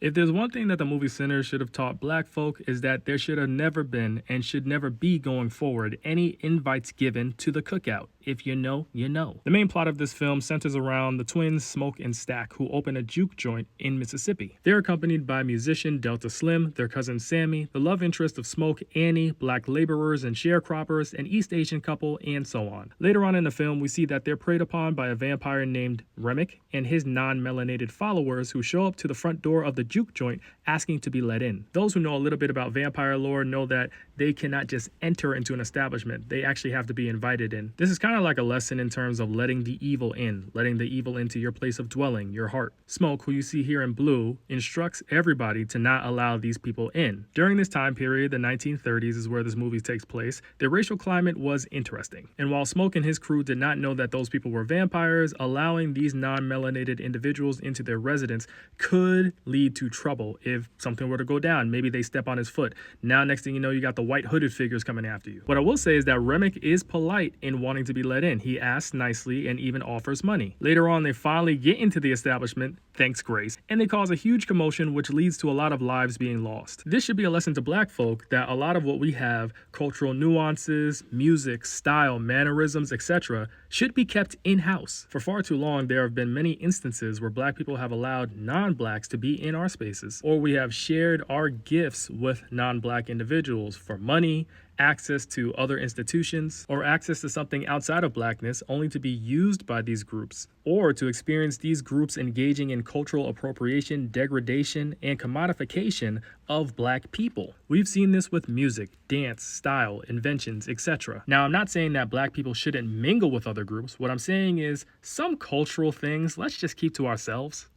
If there's one thing that the movie Sinners should have taught black folk is that there should have never been and should never be going forward any invites given to the cookout. If you know, you know. The main plot of this film centers around the twins Smoke and Stack, who open a juke joint in Mississippi. They're accompanied by musician Delta Slim, their cousin Sammy, the love interest of Smoke, Annie, black laborers and sharecroppers, an East Asian couple, and so on. Later on in the film, we see that they're preyed upon by a vampire named Remick and his non-melanated followers who show up to the front door of the juke joint asking to be let in. Those who know a little bit about vampire lore know that they cannot just enter into an establishment. They actually have to be invited in. This is kind of like a lesson in terms of letting the evil in, letting the evil into your place of dwelling, your heart. Smoke, who you see here in blue, instructs everybody to not allow these people in. During this time period, the 1930s is where this movie takes place, the racial climate was interesting. And while Smoke and his crew did not know that those people were vampires, allowing these non-melanated individuals into their residence could lead to trouble if something were to go down. Maybe they step on his foot. Now, next thing you know, you got the white hooded figures coming after you. What I will say is that Remick is polite in wanting to be let in. He asks nicely and even offers money. Later on, they finally get into the establishment, thanks Grace, and they cause a huge commotion which leads to a lot of lives being lost. This should be a lesson to black folk that a lot of what we have, cultural nuances, music, style, mannerisms, etc., should be kept in-house. For far too long, there have been many instances where black people have allowed non-blacks to be in our spaces, or we have shared our gifts with non-black individuals for money, access to other institutions, or access to something outside of blackness only to be used by these groups, or to experience these groups engaging in cultural appropriation, degradation, and commodification of black people. We've seen this with music, dance, style, inventions, etc. Now, I'm not saying that black people shouldn't mingle with other groups. What I'm saying is some cultural things, let's just keep to ourselves.